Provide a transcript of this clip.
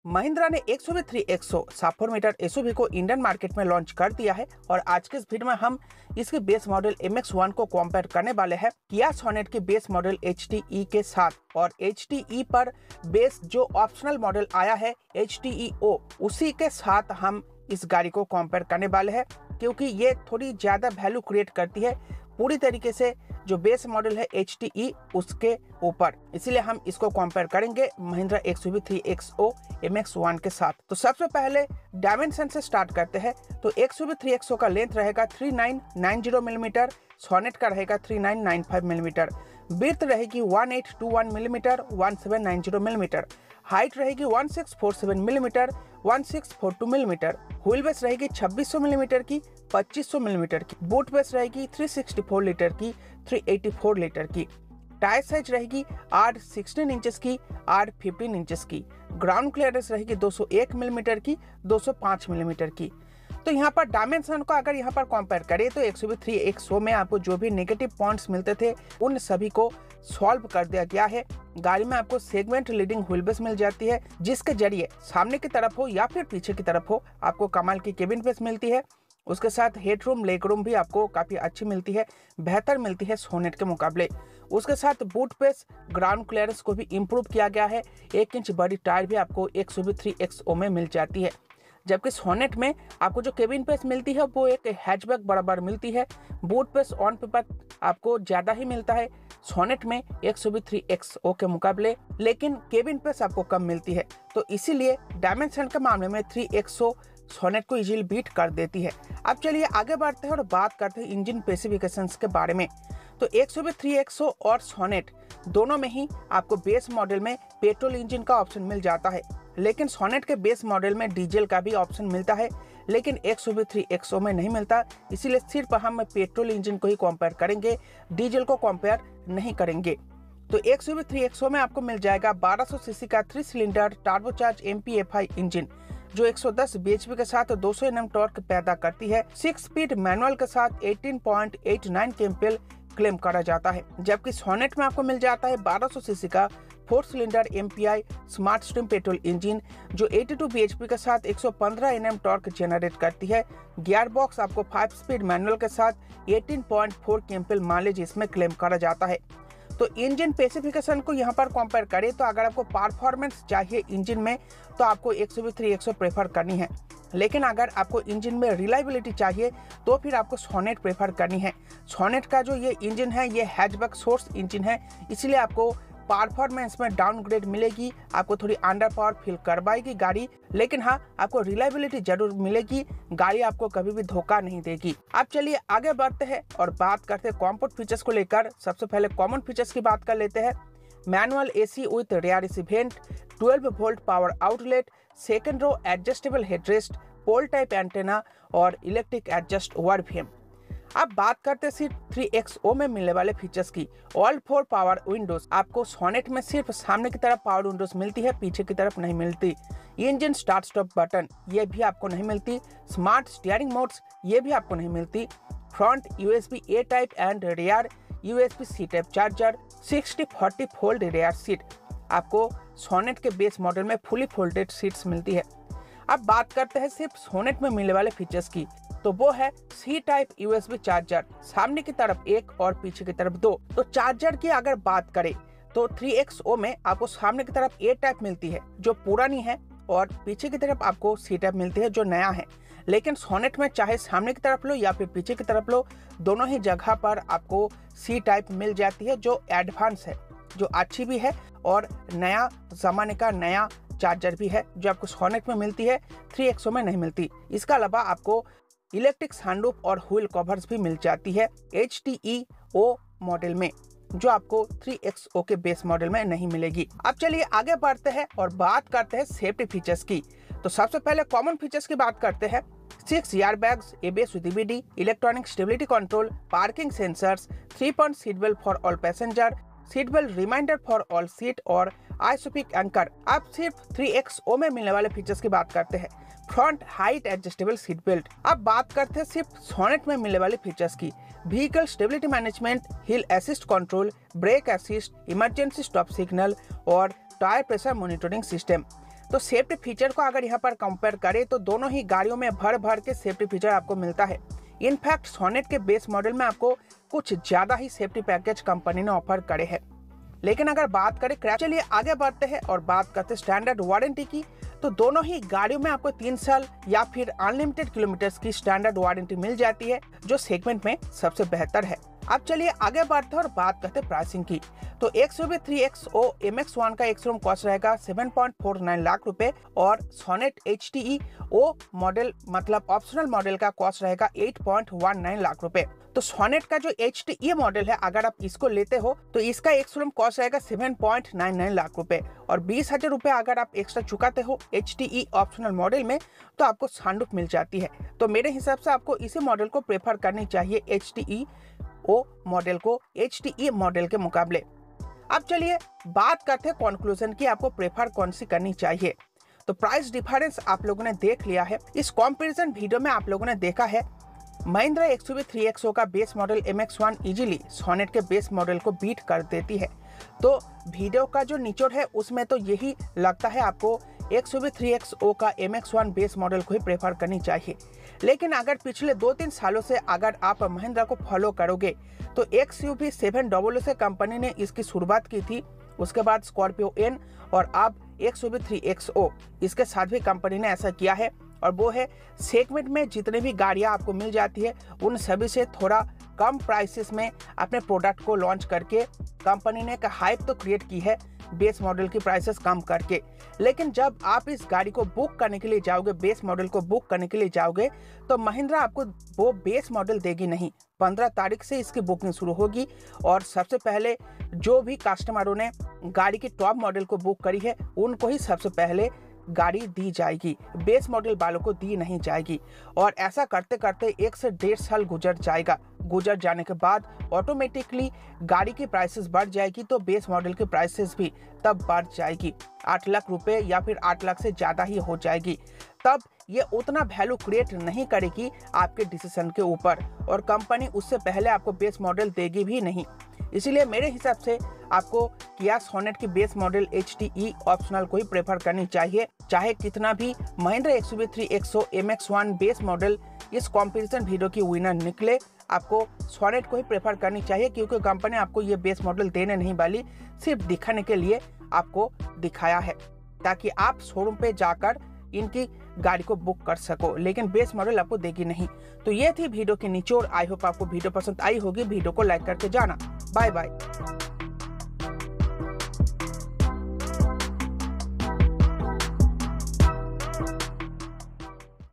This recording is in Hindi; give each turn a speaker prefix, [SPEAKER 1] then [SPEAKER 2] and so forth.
[SPEAKER 1] महिंद्रा ने XUV 3XO सब 4 मीटर एसयूवी को इंडियन मार्केट में लॉन्च कर दिया है और आज के इस वीडियो में हम इसके बेस मॉडल MX-1 को कंपेयर करने वाले हैं किया सोनेट के बेस मॉडल HTE के साथ। और HTE पर बेस जो ऑप्शनल मॉडल आया है HTEO उसी के साथ हम इस गाड़ी को कंपेयर करने वाले हैं, क्योंकि ये थोड़ी ज्यादा वैल्यू क्रिएट करती है पूरी तरीके से जो बेस मॉडल है HTE उसके ऊपर, इसीलिए हम इसको कंपेयर करेंगे महिंद्रा XUV 3XO MX-1 के साथ। तो सबसे पहले डायमेंशन से स्टार्ट करते हैं। तो XUV 3XO का लेंथ रहेगा 3990 मिलीमीटर, सोनेट का रहेगा 3995 मिलीमीटर, विड्थ रहेगी 1821 मिलीमीटर 1790 मिलीमीटर, हाइट रहेगी 1647 मिलीमीटर 1642 मिलीमीटर, व्हील बेस रहेगी 2600 मिलीमीटर की 2500 मिलीमीटर की, बूट बेस रहेगी 364 लीटर की 384 लीटर की, टायर साइज रहेगी R16 इंचेस की R15 इंचेस की, ग्राउंड क्लियरेंस रहेगी 201 मिलीमीटर की 205 मिलीमीटर की। तो यहाँ पर डायमेंशन को अगर यहाँ पर कंपेयर करें तो XUV 3XO में आपको जो भी नेगेटिव पॉइंट्स मिलते थे उन सभी को सॉल्व कर दिया गया है। गाड़ी में आपको सेगमेंट लीडिंग व्हील बेस मिल जाती है, जिसके जरिए सामने की तरफ हो या फिर पीछे की तरफ हो आपको कमाल की केबिन बेस मिलती है। उसके साथ हेड रूम लेग रूम भी आपको काफ़ी अच्छी मिलती है, बेहतर मिलती है सोनेट के मुकाबले। उसके साथ बूट पेस ग्राउंड क्लियरेंस को भी इम्प्रूव किया गया है, 1 इंच बड़ी टायर भी आपको XUV 3XO में मिल जाती है। जबकि सोनेट में आपको जो केबिन पेस मिलती है वो एक हैचबैक बराबर मिलती है, बूट पेस ऑन पेपर आपको ज़्यादा ही मिलता है सोनेट में XUV 3XO के मुकाबले, लेकिन केबिन पेस आपको कम मिलती है। तो इसीलिए डायमेंशन के मामले में 3XO सोनेट को इजीली बीट कर देती है। अब चलिए आगे बढ़ते हैं और बात करते हैं इंजन स्पेसिफिकेशंस के बारे में। तो XUV 3XO और सोनेट दोनों में ही आपको बेस मॉडल में पेट्रोल इंजन का ऑप्शन मिल जाता है, लेकिन सोनेट के बेस मॉडल में डीजल का भी ऑप्शन मिलता है, लेकिन XUV 3XO में नहीं मिलता। इसीलिए सिर्फ हम पेट्रोल इंजन को ही कंपेयर करेंगे, डीजल को कंपेयर नहीं करेंगे। तो XUV 3XO में आपको मिल जाएगा 1200 सीसी का 3 सिलेंडर टर्बोचार्ज MPFI इंजन जो 110 bhp के साथ 200 Nm टॉर्क पैदा करती है। 6 स्पीड मैनुअल के साथ 18.89 kmpl क्लेम करा जाता है। जबकि सोनेट में आपको मिल जाता है 1200 सीसी का 4 cylinder MPI smart stream petrol engine जो 82 bhp के साथ 115 Nm टॉर्क जनरेट करती है। गियर बॉक्स आपको 5 स्पीड मैनुअल के साथ 18.4 kmpl माइलेज इसमें क्लेम करा जाता है। तो इंजन स्पेसिफिकेशन को यहाँ पर कंपेयर करें तो अगर आपको परफॉर्मेंस चाहिए इंजन में तो आपको XUV 3XO प्रेफर करनी है, लेकिन अगर आपको इंजन में रिलायबिलिटी चाहिए तो फिर आपको सोनेट प्रेफर करनी है। सोनेट का जो ये इंजन है ये हैचबैक सोर्स इंजन है, इसलिए आपको परफॉर्मेंस में डाउनग्रेड मिलेगी, आपको थोड़ी अंडर पावर फील करवाएगी गाड़ी, लेकिन हाँ आपको रिलायबिलिटी जरूर मिलेगी, गाड़ी आपको कभी भी धोखा नहीं देगी। अब चलिए आगे बढ़ते हैं और बात करते हैं कॉम्फर्ट फीचर्स को लेकर। सबसे पहले कॉमन फीचर्स की बात कर लेते हैं। Manual AC with rear AC vent, 12 volt power outlet, second row adjustable headrest, pole type antenna और इलेक्ट्रिक एडजस्ट ओवरव्हीम। अब बात करते हैं सिर्फ 3XO में मिलने वाले फीचर्स की। ऑल 4 पावर विंडोज आपको सोनेट में सिर्फ सामने की तरफ पावर विंडोज मिलती है, पीछे की तरफ नहीं मिलती। इंजन स्टार्ट स्टॉप बटन ये भी आपको नहीं मिलती। स्मार्ट स्टीयरिंग मोड्स ये भी आपको नहीं मिलती। Front USB A type and rear USB C type charger, 60-40 fold rear seat आपको सोनेट के बेस मॉडल में फुली फोल्डेड सीट्स मिलती है। अब बात करते हैं सिर्फ सोनेट में मिलने वाले फीचर्स की, तो वो है C टाइप USB चार्जर, सामने की तरफ 1 और पीछे की तरफ 2। तो चार्जर की अगर बात करें तो 3XO में आपको सामने की तरफ A टाइप मिलती है जो पुरानी है और पीछे की तरफ आपको C टाइप मिलती है जो नया है। लेकिन सोनेट में चाहे सामने की तरफ लो या फिर पीछे की तरफ लो, दोनों ही जगह पर आपको C टाइप मिल जाती है जो एडवांस है, जो अच्छी भी है और नया जमाने का नया चार्जर भी है जो आपको सोनेट में मिलती है, 3XO में नहीं मिलती। इसके अलावा आपको इलेक्ट्रिक सनरूफ और व्हील कवर्स भी मिल जाती है HTEO मॉडल में, जो आपको 3XO के बेस मॉडल में नहीं मिलेगी। अब चलिए आगे बढ़ते हैं और बात करते हैं सेफ्टी फीचर्स की। तो सबसे पहले कॉमन फीचर्स की बात करते हैं। 6 airbags, ABS with EBD, electronic stability control, parking sensors, 3-point seat belt for all passenger, seat belt reminder for all seat और आइसोपिक एंकर। अब सिर्फ 3XO में मिलने वाले फीचर्स की बात करते हैं। Front height adjustable seat belt. अब बात करते हैं सिर्फ सोनेट में मिलने वाले फीचर्स की। व्हीकल स्टेबिलिटी मैनेजमेंट, हिल assist control, brake assist, emergency stop signal और टायर प्रेशर मॉनिटरिंग सिस्टम। तो सेफ्टी फीचर को अगर यहाँ पर कंपेयर करें तो दोनों ही गाड़ियों में भर भर के सेफ्टी फीचर आपको मिलता है। इनफैक्ट सोनेट के बेस मॉडल में आपको कुछ ज्यादा ही सेफ्टी पैकेज कंपनी ने ऑफर करे हैं। लेकिन अगर बात करें चलिए आगे बढ़ते हैं और बात करते हैं स्टैंडर्ड वारंटी की। तो दोनों ही गाड़ियों में आपको 3 साल या फिर अनलिमिटेड किलोमीटर्स की स्टैंडर्ड वारंटी मिल जाती है, जो सेगमेंट में सबसे बेहतर है। अब चलिए आगे बढ़ते हैं और बात करते हैं प्राइसिंग की। तो XUV 3XO MX1 का एक्स-शोरूम कॉस्ट रहेगा 7.49 लाख रुपए और सोनेट HTE O मॉडल मतलब ऑप्शनल मॉडल का कॉस्ट रहेगा 8.19 लाख रुपए। तो सोनेट का जो HTE मॉडल है, अगर आप इसको लेते हो तो इसका एक्स-शोरूम कॉस्ट रहेगा 7.99 लाख रुपए और 20,000 रुपए अगर आप एक्स्ट्रा चुकाते हो HTE ऑप्शनल मॉडल में तो आपको सनरूफ मिल जाती है। तो मेरे हिसाब से आपको इसी मॉडल को प्रेफर करनी चाहिए HTE O मॉडल को HTE मॉडल के मुकाबले। अब चलिए बात करते हैं कंक्लूजन की, आपको प्रेफर कौन सी करनी चाहिए। तो प्राइस डिफरेंस आप लोगों ने देख लिया है। इस कंपैरिजन वीडियो में आप लोगों ने देखा है महिंद्रा XUV 3XO का base model MX1 easily Sonet के बेस मॉडल को बीट कर देती है। तो वीडियो का जो निचोड़ है उसमें तो यही लगता है आपको XUV 3XO का MX1 बेस मॉडल को ही प्रेफर करनी चाहिए। लेकिन अगर पिछले 2-3 सालों से अगर आप महिंद्रा को फॉलो करोगे तो XUV 700 से कंपनी ने इसकी शुरुआत की थी, उसके बाद स्कॉर्पियो N और अब XUV 3XO, इसके साथ भी कंपनी ने ऐसा किया है। और वो है सेगमेंट में जितने भी गाड़ियां आपको मिल जाती है उन सभी से थोड़ा कम प्राइसेस में अपने प्रोडक्ट को लॉन्च करके कंपनी ने एक हाइप तो क्रिएट की है बेस मॉडल की प्राइसेस कम करके। लेकिन जब आप इस गाड़ी को बुक करने के लिए जाओगे, बेस मॉडल को बुक करने के लिए जाओगे, तो महिंद्रा आपको वो बेस मॉडल देगी नहीं। 15 तारीख से इसकी बुकिंग शुरू होगी और सबसे पहले जो भी कस्टमरों ने गाड़ी की टॉप मॉडल को बुक करी है उनको ही सबसे पहले गाड़ी दी जाएगी, बेस मॉडल वालों को दी नहीं जाएगी। और ऐसा करते करते 1 से 1.5 साल गुजर जाएगा। गुजर जाने के बाद ऑटोमेटिकली गाड़ी की प्राइसेस बढ़ जाएगी, तो बेस मॉडल की प्राइसेस भी तब बढ़ जाएगी। 8 लाख रुपए या फिर 8 लाख से ज़्यादा ही हो जाएगी। तब ये उतना वैल्यू क्रिएट नहीं करेगी आपके डिसीजन के ऊपर और कंपनी उससे पहले आपको बेस मॉडल देगी भी नहीं। इसीलिए मेरे हिसाब से आपको किया सोनेट की बेस मॉडल HTE ऑप्शनल को ही प्रेफर करनी चाहिए। चाहे कितना भी Mahindra XUV 3XO MX1 base model इस कंपैरिजन वीडियो की विनर निकले, आपको सोनेट को ही प्रेफर करनी चाहिए, क्योंकि कंपनी आपको ये बेस मॉडल देने नहीं वाली, सिर्फ दिखाने के लिए आपको दिखाया है ताकि आप शोरूम पे जाकर इनकी गाड़ी को बुक कर सको, लेकिन बेस मॉडल आपको देगी नहीं। तो ये थी वीडियो की निचोड़। आई होप आपको वीडियो पसंद आई होगी। वीडियो को लाइक करके जाना। Bye bye.